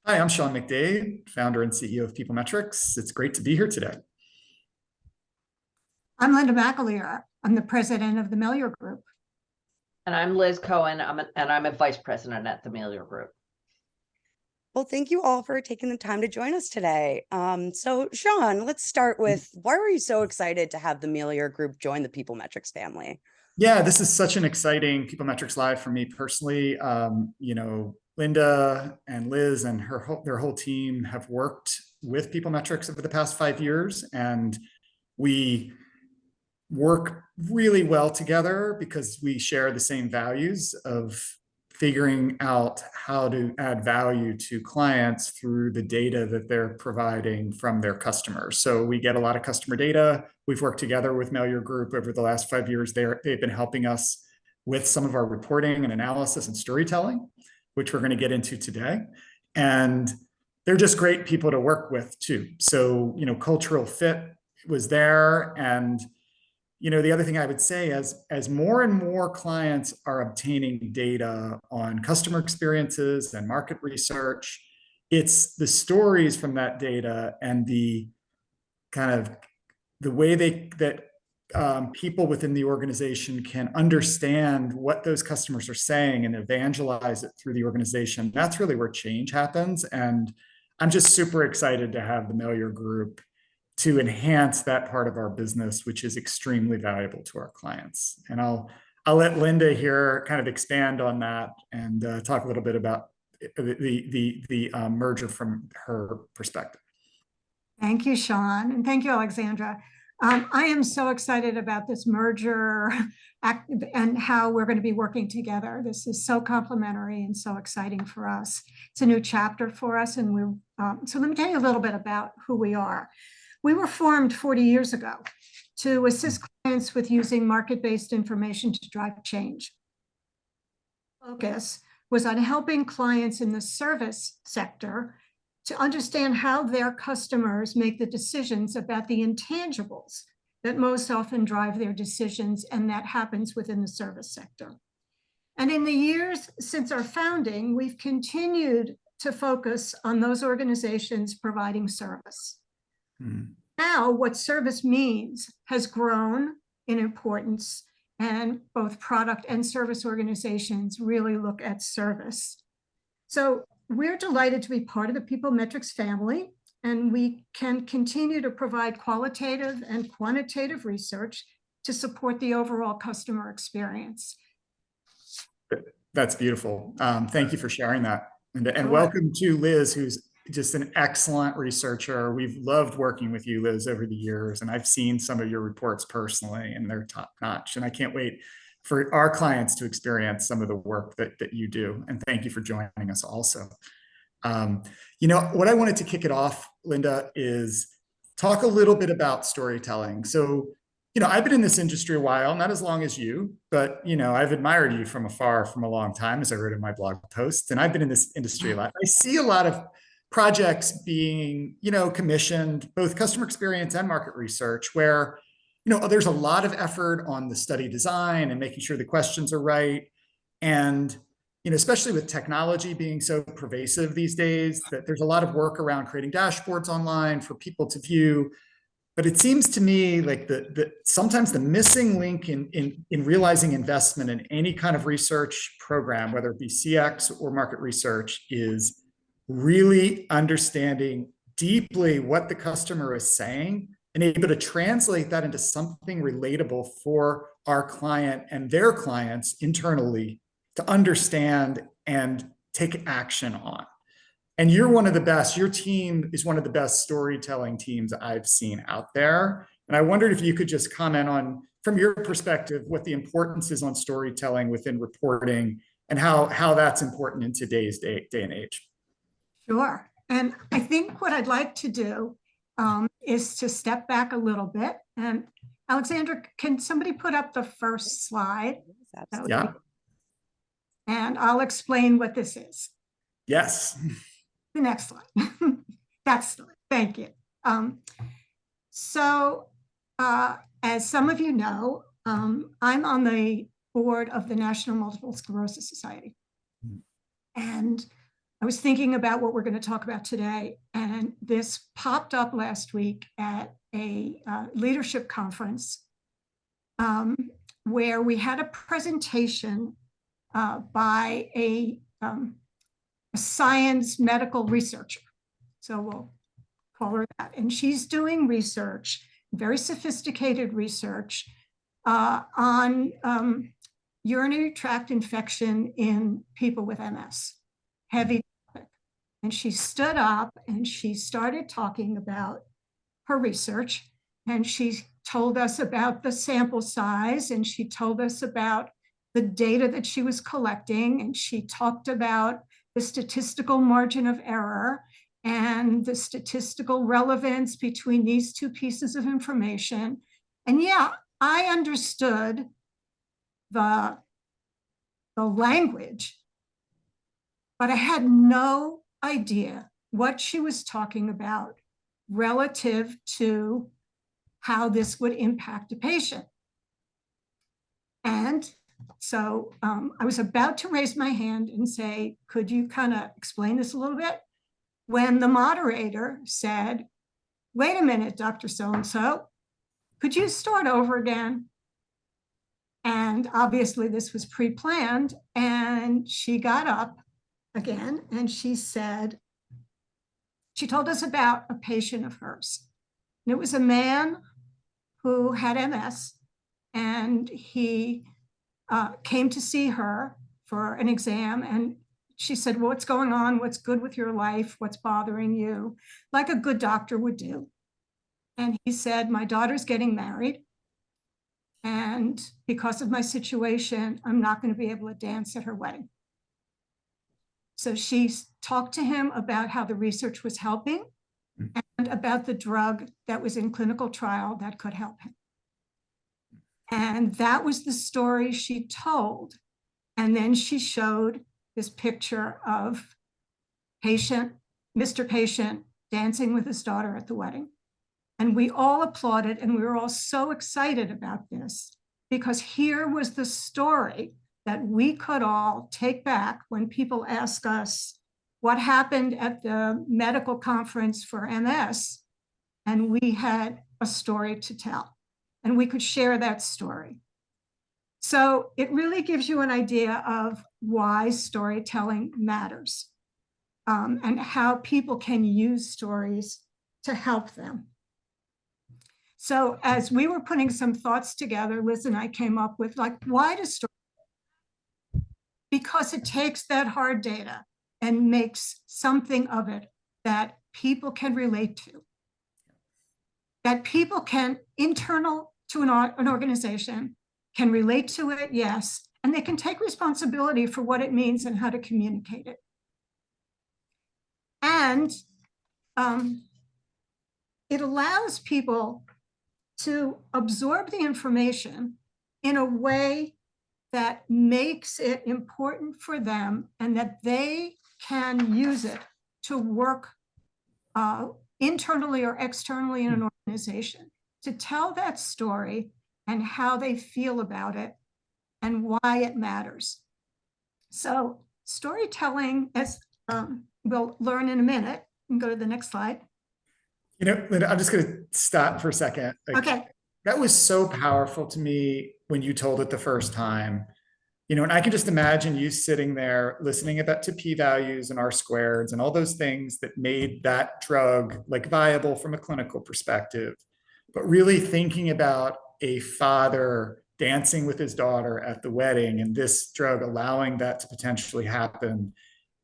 Hi, I'm Sean McDade, founder and CEO of PeopleMetrics. It's great to be here today. I'm Linda McAleer. I'm the president of the Melior Group. And I'm Liz Cohen, I'm a vice president at the Melior Group. Well, thank you all for taking the time to join us today. So Sean, let's start with, why were you so excited to have the Melior Group join the PeopleMetrics family? Yeah, this is such an exciting PeopleMetrics Live for me personally. Linda and Liz and their whole team have worked with PeopleMetrics over the past 5 years, and we work really well together because we share the same values of figuring out how to add value to clients through the data that they're providing from their customers. So we get a lot of customer data. We've worked together with Melior Group over the last 5 years. They've been helping us with some of our reporting and analysis and storytelling, which we're going to get into today. And they're just great people to work with too. So, cultural fit was there. And the other thing I would say, as more and more clients are obtaining data on customer experiences and market research, it's the stories from that data and the kind of the way that people within the organization can understand what those customers are saying and evangelize it through the organization. That's really where change happens. And I'm just super excited to have the Melior Group to enhance that part of our business, which is extremely valuable to our clients. And I'll let Linda here kind of expand on that and talk a little bit about the merger from her perspective. Thank you, Sean, and thank you, Alexandra. I am so excited about this merger and how we're going to be working together. This is so complementary and so exciting for us. It's a new chapter for us, and so let me tell you a little bit about who we are. We were formed 40 years ago to assist clients with using market-based information to drive change. Focus was on helping clients in the service sector to understand how their customers make the decisions about the intangibles that most often drive their decisions, and that happens within the service sector. And in the years since our founding, we've continued to focus on those organizations providing service. Now, what service means has grown in importance, and both product and service organizations really look at service. So we're delighted to be part of the PeopleMetrics family, and we can continue to provide qualitative and quantitative research to support the overall customer experience. That's beautiful. Thank you for sharing that. And welcome to Liz, who's just an excellent researcher. We've loved working with you, Liz, over the years, and I've seen some of your reports personally, and they're top notch. And I can't wait for our clients to experience some of the work that you do. And thank you for joining us also. What I wanted to kick it off, Linda, is talk a little bit about storytelling. So, I've been in this industry a while, not as long as you, but, I've admired you from afar from a long time, as I wrote in my blog post, and I've been in this industry a lot. I see a lot of projects being, commissioned, both customer experience and market research, where, there's a lot of effort on the study design and making sure the questions are right. And, especially with technology being so pervasive these days, that there's a lot of work around creating dashboards online for people to view. But it seems to me like sometimes the missing link in realizing investment in any kind of research program, whether it be CX or market research, is really understanding deeply what the customer is saying and able to translate that into something relatable for our client and their clients internally to understand and take action on. And you're one of the best. Your team is one of the best storytelling teams I've seen out there. And I wondered if you could just comment on, from your perspective, what the importance is on storytelling within reporting and how that's important in today's day and age. Sure. And I think what I'd like to do is to step back a little bit. And Alexandra, can somebody put up the first slide? Yeah. And I'll explain what this is. Yes. The next slide. That's the slide. Thank you. As some of you know, I'm on the board of the National Multiple Sclerosis Society. And I was thinking about what we're going to talk about today, and this popped up last week at a leadership conference where we had a presentation by a science medical researcher. So we'll call her that. And she's doing research, very sophisticated research on urinary tract infection in people with MS, heavy topic. And she stood up and she started talking about her research, and she told us about the sample size, and she told us about the data that she was collecting, and she talked about the statistical margin of error and the statistical relevance between these two pieces of information. And yeah, I understood the language, but I had no idea what she was talking about relative to how this would impact a patient. And so I was about to raise my hand and say, could you kind of explain this a little bit? When the moderator said, wait a minute, Dr. So-and-so, could you start over again? And obviously this was pre-planned, and she got up again and she said, she told us about a patient of hers. And it was a man who had MS, and he came to see her for an exam, and she said, what's going on? What's good with your life? What's bothering you? Like a good doctor would do. And he said, my daughter's getting married, and because of my situation, I'm not going to be able to dance at her wedding. So she talked to him about how the research was helping and about the drug that was in clinical trial that could help him. And that was the story she told. And then she showed this picture of Mr. Patient dancing with his daughter at the wedding. And we all applauded, and we were all so excited about this, because here was the story that we could all take back when people ask us what happened at the medical conference for MS, and we had a story to tell, and we could share that story. So it really gives you an idea of why storytelling matters, and how people can use stories to help them. So as we were putting some thoughts together, Liz and I came up with, like, why does story? Because it takes that hard data and makes something of it that people can relate to, that people can, internal to an organization, can relate to it, yes, and they can take responsibility for what it means and how to communicate it. And it allows people to absorb the information in a way that makes it important for them, and that they can use it to work internally or externally in an organization, to tell that story and how they feel about it and why it matters. So storytelling, as we'll learn in a minute, and go to the next slide. You know, Linda, I'm just going to stop for a second. Okay. That was so powerful to me when you told it the first time. You know, and I can just imagine you sitting there listening to p-values and r-squareds and all those things that made that drug like viable from a clinical perspective, but really thinking about a father dancing with his daughter at the wedding and this drug allowing that to potentially happen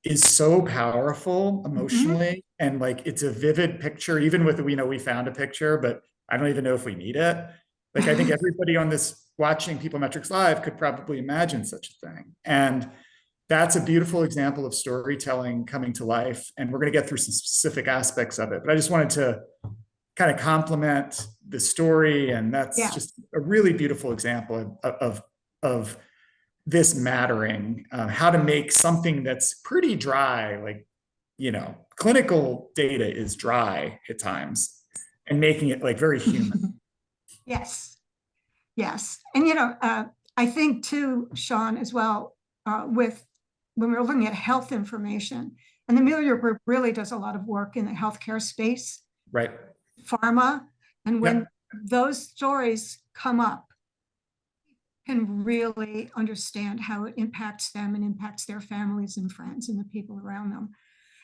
is so powerful emotionally. And like, it's a vivid picture, even with, we found a picture, but I don't even know if we need it. Like, I think everybody on this watching PeopleMetrics Live could probably imagine such a thing. And that's a beautiful example of storytelling coming to life. And we're going to get through some specific aspects of it, but I just wanted to kind of compliment the story. And that's just a really beautiful example of this mattering, how to make something that's pretty dry, like, clinical data is dry at times, and making it like very human. Yes. And, I think too, Sean, as well, when we're looking at health information, And the Melior Group really does a lot of work in the healthcare space, Right. pharma. And when Yep. those stories come up, can really understand how it impacts them and impacts their families and friends and the people around them.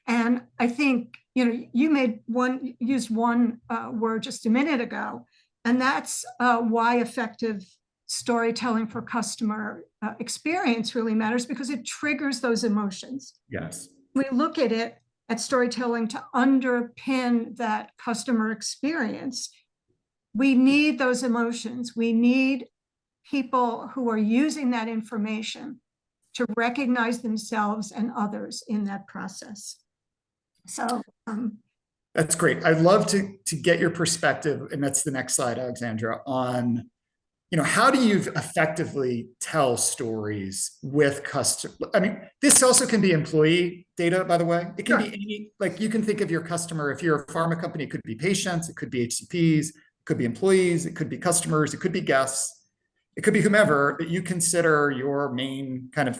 And I think, you used one word just a minute ago, and that's why effective storytelling for customer experience really matters, because it triggers those emotions. Yes. We look at storytelling to underpin that customer experience. We need those emotions. We need people who are using that information to recognize themselves and others in that process. So that's great. I'd love to get your perspective, and that's the next slide, Alexandra, on how do you effectively tell stories with customer? I mean, this also can be employee data, by the way. It can be any, like you can think of your customer, if you're a pharma company, it could be patients, it could be HCPs, it could be employees, it could be customers, it could be guests, it could be whomever that you consider your main kind of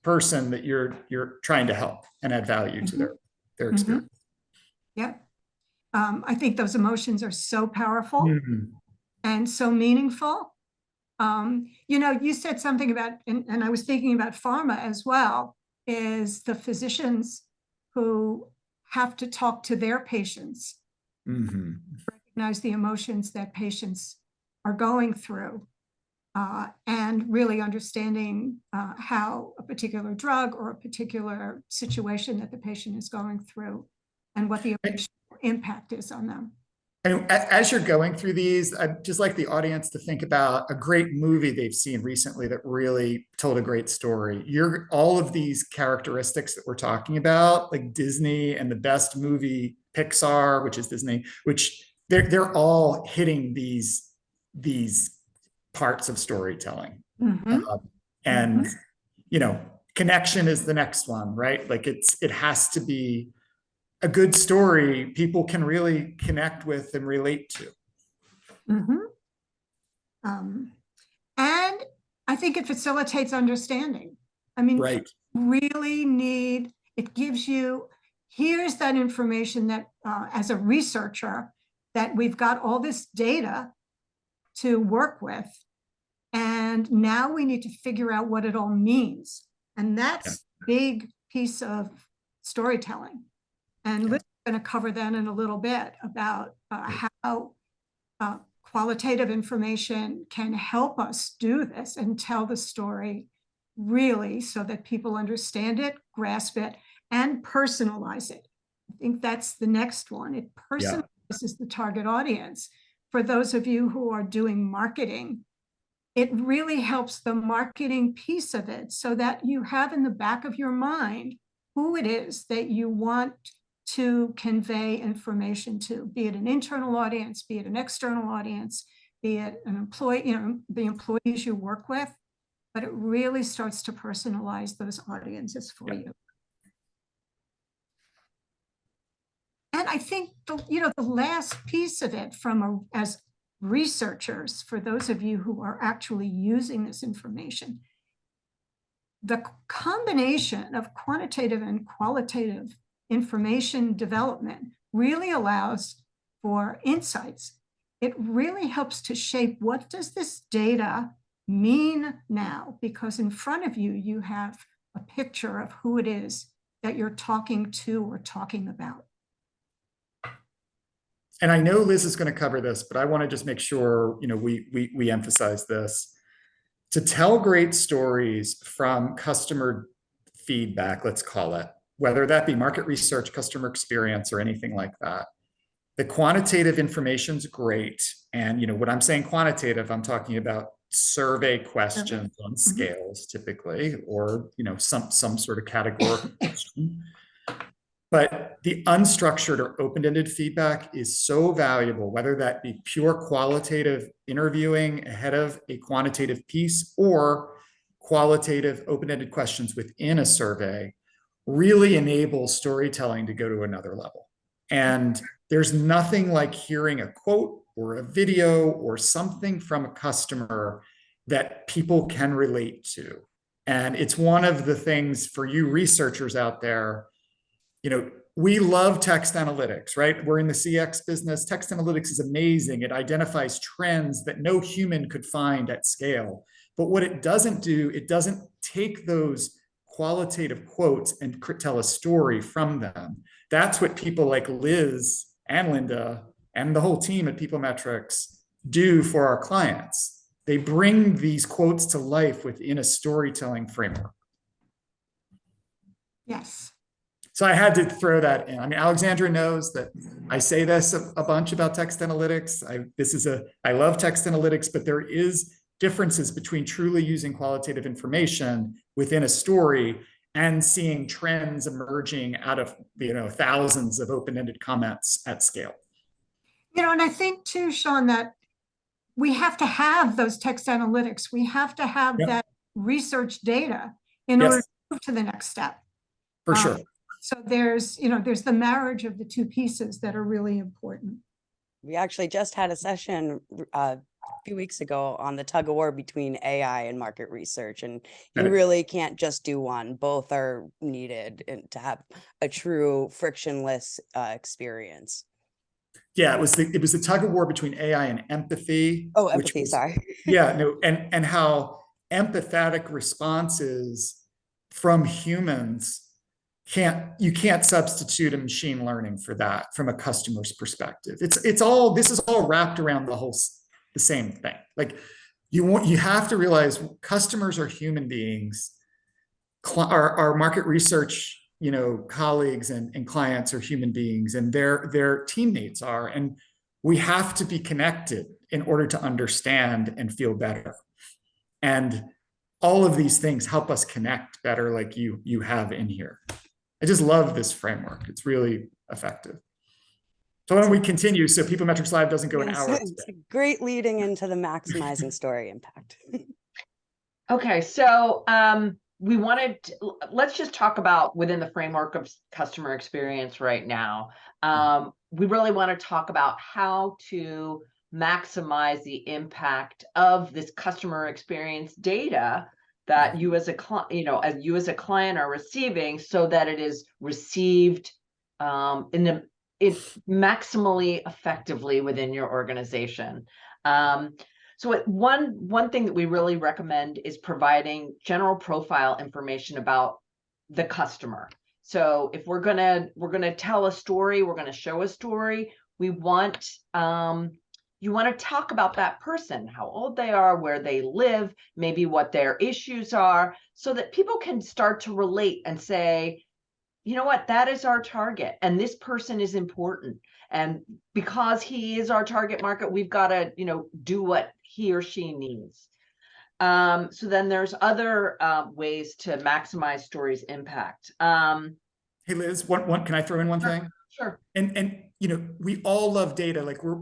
person that you're trying to help and add value to their experience. Yeah. I think those emotions are so powerful and so meaningful. You said something about, and I was thinking about pharma as well, is the physicians who have to talk to their patients, recognize the emotions that patients are going through, and really understanding how a particular drug or a particular situation that the patient is going through and what the impact is on them. And as you're going through these, I'd just like the audience to think about a great movie they've seen recently that really told a great story. All of these characteristics that we're talking about, like Disney and the best movie, Pixar, which is Disney, which they're all hitting these parts of storytelling. And connection is the next one, right? Like it has to be a good story people can really connect with and relate to. And I think it facilitates understanding. I mean, right. Really it gives you, here's that information that as a researcher, that we've got all this data to work with. And now we need to figure out what it all means. And that's a big piece of storytelling. And Liz is going to cover that in a little bit about how qualitative information can help us do this and tell the story really so that people understand it, grasp it, and personalize it. I think that's the next one. It personalizes the target audience. For those of you who are doing marketing, it really helps the marketing piece of it so that you have in the back of your mind who it is that you want to convey information to, be it an internal audience, be it an external audience, be it an employee, the employees you work with, but it really starts to personalize those audiences for you. And I think the last piece of it as researchers, for those of you who are actually using this information, the combination of quantitative and qualitative information development really allows for insights. It really helps to shape, what does this data mean now? Because in front of you, you have a picture of who it is that you're talking to or talking about. And I know Liz is going to cover this, but I want to just make sure, we emphasize this. To tell great stories from customer feedback, let's call it, whether that be market research, customer experience, or anything like that. The quantitative information is great. And when I'm saying quantitative, I'm talking about survey questions on scales typically, or some sort of categorical question. But the unstructured or open-ended feedback is so valuable, whether that be pure qualitative interviewing ahead of a quantitative piece or qualitative open-ended questions within a survey, really enables storytelling to go to another level. And there's nothing like hearing a quote or a video or something from a customer that people can relate to. And it's one of the things for you researchers out there, we love text analytics, right? We're in the CX business. Text analytics is amazing. It identifies trends that no human could find at scale. But what it doesn't do, it doesn't take those qualitative quotes and tell a story from them. That's what people like Liz and Linda and the whole team at PeopleMetrics do for our clients. They bring these quotes to life within a storytelling framework. Yes. So I had to throw that in. I mean, Alexandra knows that I say this a bunch about text analytics. I love text analytics, but there is differences between truly using qualitative information within a story and seeing trends emerging out of, thousands of open-ended comments at scale. And I think too, Sean, that we have to have those text analytics. We have to have that research data in order to move to the next step. For sure. So there's the marriage of the two pieces that are really important. We actually just had a session a few weeks ago on the tug of war between AI and market research, and you really can't just do one. Both are needed to have a true frictionless experience. Yeah, it was the tug of war between AI and empathy. Oh, empathy, sorry. And how empathetic responses from humans you can't substitute a machine learning for that from a customer's perspective. This is all wrapped around the same thing. Like you have to realize customers are human beings. Our market research, colleagues and clients are human beings, and their teammates are, and we have to be connected in order to understand and feel better. And all of these things help us connect better, like you have in here. I just love this framework. It's really effective. So why don't we continue so PeopleMetrics Live doesn't go an hour? It's great leading into the maximizing story impact. Okay, so let's just talk about within the framework of customer experience right now. We really want to talk about how to maximize the impact of this customer experience data that you as a client are receiving, so that it is received maximally effectively within your organization. So one thing that we really recommend is providing general profile information about the customer. So if we're gonna tell a story, we're gonna show a story, we want you want to talk about that person, how old they are, where they live, maybe what their issues are, so that people can start to relate and say, you know what, that is our target, and this person is important. And because he is our target market, we've got to, do what he or she needs. So then there's other ways to maximize stories' impact. Hey, Liz, can I throw in one thing? Sure. And we all love data. Like we're,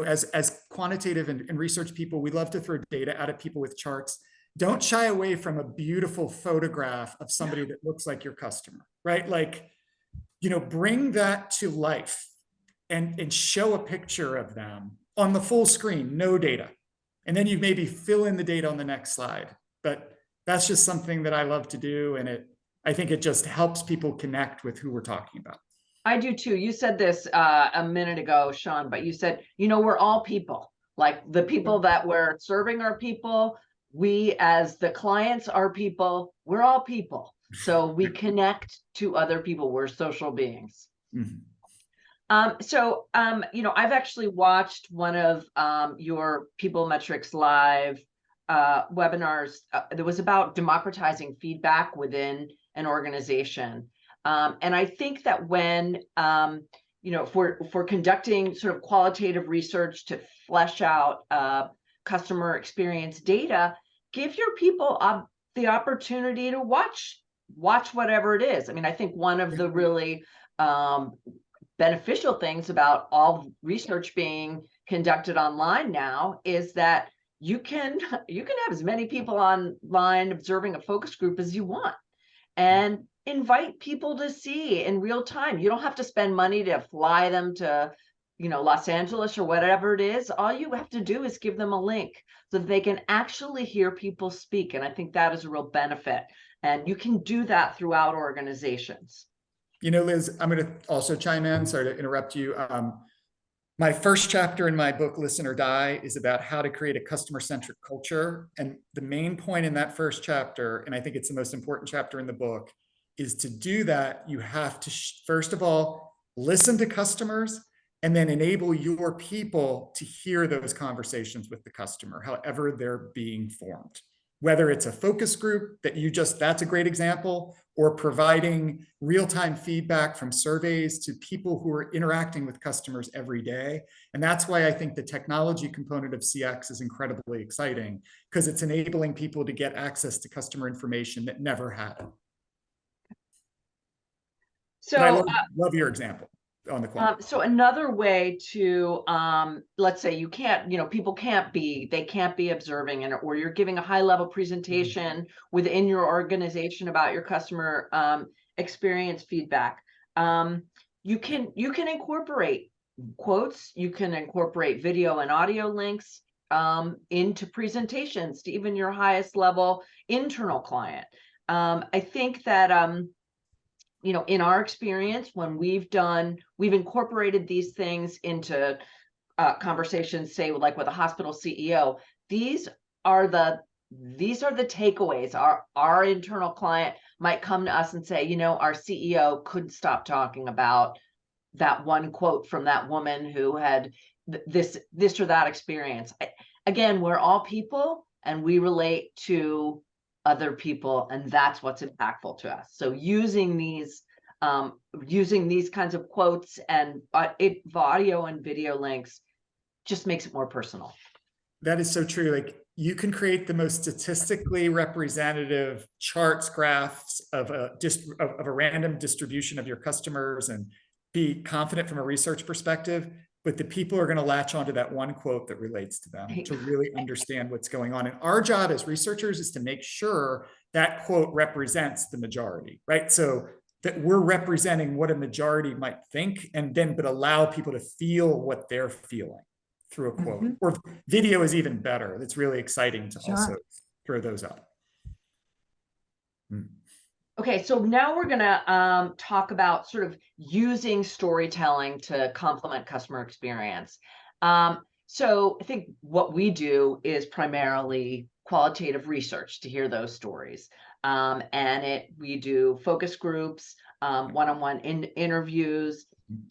as quantitative and research people, we love to throw data at people with charts. Don't shy away from a beautiful photograph of somebody that looks like your customer, right? Like, bring that to life and show a picture of them on the full screen, no data. And then you maybe fill in the data on the next slide. But that's just something that I love to do. And I think it just helps people connect with who we're talking about. I do too. You said this a minute ago, Sean, but you said, we're all people. Like the people that we're serving are people. We as the clients are people. We're all people. So we connect to other people. We're social beings. Mm-hmm. I've actually watched one of your PeopleMetrics Live webinars that was about democratizing feedback within an organization. And I think that when, if we're conducting sort of qualitative research to flesh out customer experience data, give your people the opportunity to watch whatever it is. I mean, I think one of the really beneficial things about all research being conducted online now is that you can have as many people online observing a focus group as you want, and invite people to see in real time. You don't have to spend money to fly them to, Los Angeles or whatever it is. All you have to do is give them a link so that they can actually hear people speak. And I think that is a real benefit. And you can do that throughout organizations. You know, Liz, I'm going to also chime in. Sorry to interrupt you. My first chapter in my book, Listen or Die, is about how to create a customer-centric culture. And the main point in that first chapter, and I think it's the most important chapter in the book, is to do that, you have to, first of all, listen to customers and then enable your people to hear those conversations with the customer, however they're being formed. Whether it's a focus group that that's a great example, or providing real-time feedback from surveys to people who are interacting with customers every day. And that's why I think the technology component of CX is incredibly exciting, because it's enabling people to get access to customer information that never had it. So I love your example on the quote. So another way to, let's say you can't, people can't be observing, or you're giving a high level presentation within your organization about your customer experience feedback. You can incorporate quotes, you can incorporate video and audio links into presentations to even your highest level internal client. I think that, in our experience, when we've incorporated these things into conversations, say like with a hospital CEO, these are the takeaways. Our internal client might come to us and say, our CEO couldn't stop talking about that one quote from that woman who had this or that experience. Again, we're all people and we relate to other people, and that's what's impactful to us. So using these kinds of quotes and audio and video links just makes it more personal. That is so true. Like, you can create the most statistically representative charts, graphs of a random distribution of your customers and be confident from a research perspective, but the people are going to latch onto that one quote that relates to them to really understand what's going on. And our job as researchers is to make sure that quote represents the majority, right? So that we're representing what a majority might think, and then, but allow people to feel what they're feeling through a quote. Or video is even better. It's really exciting to also throw those up. Okay, so now we're gonna talk about sort of using storytelling to complement customer experience. So I think what we do is primarily qualitative research to hear those stories. And we do focus groups, one-on-one interviews,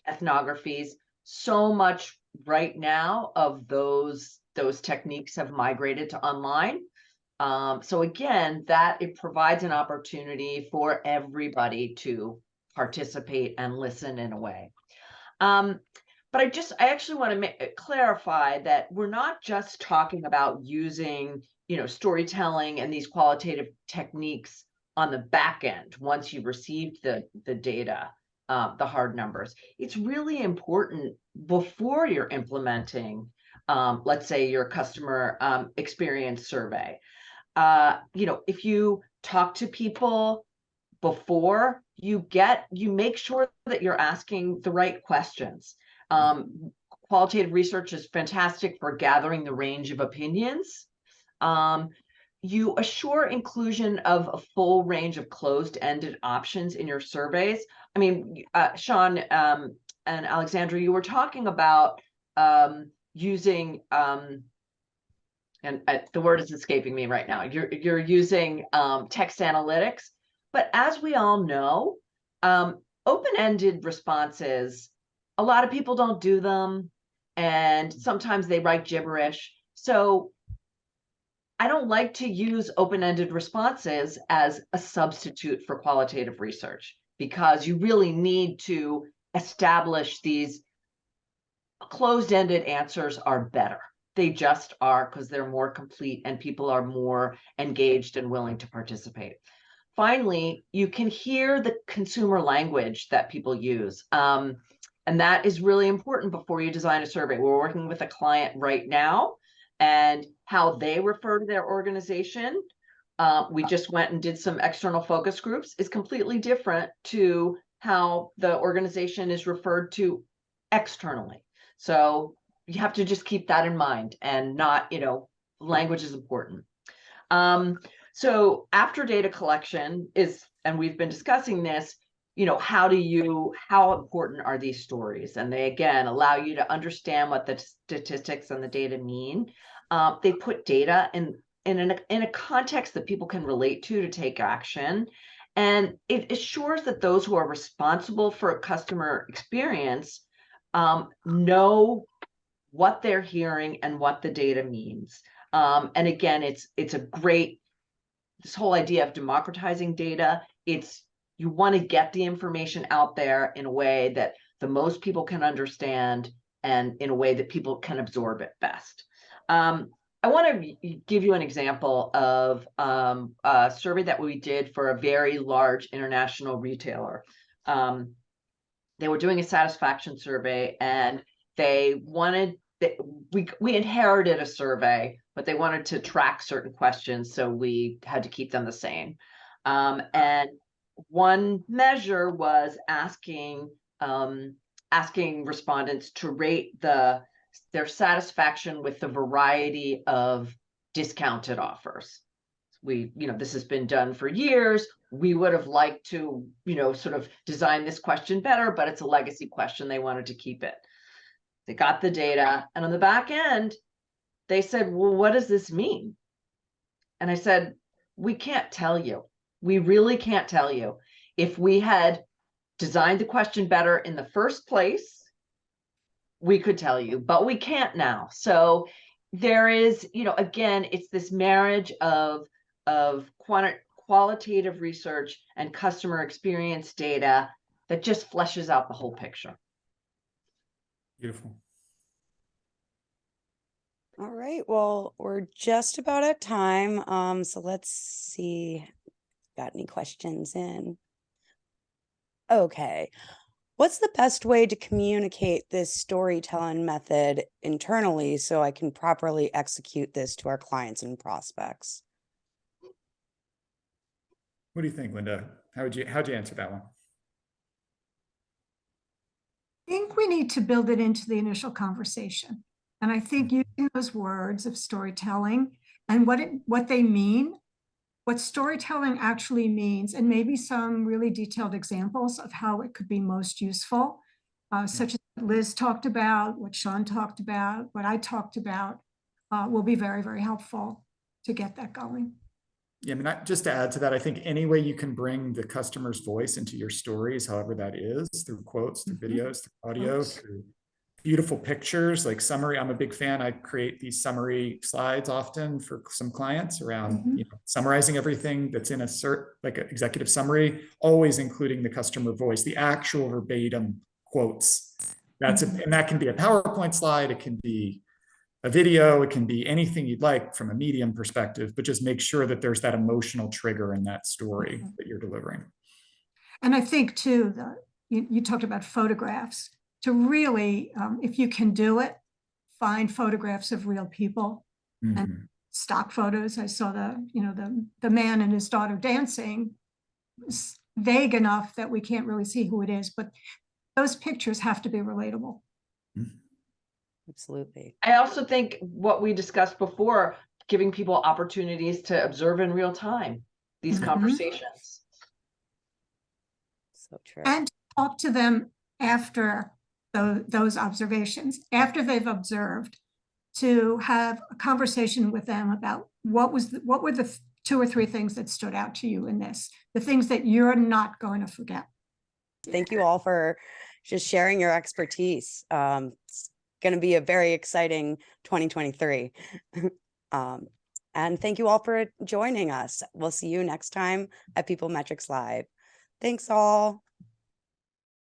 ethnographies. So much right now of those techniques have migrated to online. So again, it provides an opportunity for everybody to participate and listen in a way. But I actually want to clarify that we're not just talking about using, storytelling and these qualitative techniques on the back end once you've received the data, the hard numbers. It's really important before you're implementing, let's say, your customer experience survey. If you talk to people before, you make sure that you're asking the right questions. Qualitative research is fantastic for gathering the range of opinions. You assure inclusion of a full range of closed-ended options in your surveys. I mean, Sean and Alexandra, you were talking about using, and the word is escaping me right now. You're using text analytics, but as we all know, open-ended responses, a lot of people don't do them, and sometimes they write gibberish. So I don't like to use open-ended responses as a substitute for qualitative research, because you really need to establish these closed-ended answers are better. They just are, because they're more complete and people are more engaged and willing to participate. Finally, you can hear the consumer language that people use. And that is really important before you design a survey. We're working with a client right now, and how they refer to their organization. We just went and did some external focus groups, is completely different to how the organization is referred to externally. So you have to just keep that in mind, and not, language is important. So after data collection and we've been discussing this, how important are these stories? And they, again, allow you to understand what the statistics and the data mean. They put data in a context that people can relate to take action. And it assures that those who are responsible for customer experience know what they're hearing and what the data means. And again, it's a great, this whole idea of democratizing data. You want to get the information out there in a way that the most people can understand and in a way that people can absorb it best. I want to give you an example of a survey that we did for a very large international retailer. They were doing a satisfaction survey, and they wanted, we inherited a survey, but they wanted to track certain questions, so we had to keep them the same. And one measure was asking respondents to rate their satisfaction with the variety of discounted offers. This has been done for years. We would have liked to, sort of design this question better, but it's a legacy question. They wanted to keep it. They got the data, and on the back end, they said, well, what does this mean? And I said, we can't tell you. We really can't tell you. If we had designed the question better in the first place, we could tell you, but we can't now. So there is, again, it's this marriage of qualitative research and customer experience data that just fleshes out the whole picture. Beautiful. All right, well, we're just about at time. So let's see, got any questions in? Okay. What's the best way to communicate this storytelling method internally so I can properly execute this to our clients and prospects? What do you think, Linda? How'd you answer that one? I think we need to build it into the initial conversation. And I think using those words of storytelling and what they mean, what storytelling actually means, and maybe some really detailed examples of how it could be most useful, such as what Liz talked about, what Sean talked about, what I talked about, will be very, very helpful to get that going. Yeah, I mean, just to add to that, I think any way you can bring the customer's voice into your stories, however that is, through quotes, through videos, through audio, through beautiful pictures, like summary. I'm a big fan. I create these summary slides often for some clients around summarizing everything that's in a like an executive summary, always including the customer voice, the actual verbatim quotes. And that can be a PowerPoint slide. It can be a video. It can be anything you'd like from a medium perspective, but just make sure that there's that emotional trigger in that story that you're delivering. And I think too, you talked about photographs. To really, if you can do it, find photographs of real people and stock photos. I saw the man and his daughter dancing. It's vague enough that we can't really see who it is, but those pictures have to be relatable. Absolutely. I also think what we discussed before, giving people opportunities to observe in real time these conversations. So true. And talk to them after those observations, after they've observed, to have a conversation with them about what were the 2 or 3 things that stood out to you in this, the things that you're not going to forget. Thank you all for just sharing your expertise. It's going to be a very exciting 2023. And thank you all for joining us. We'll see you next time at PeopleMetrics Live. Thanks all.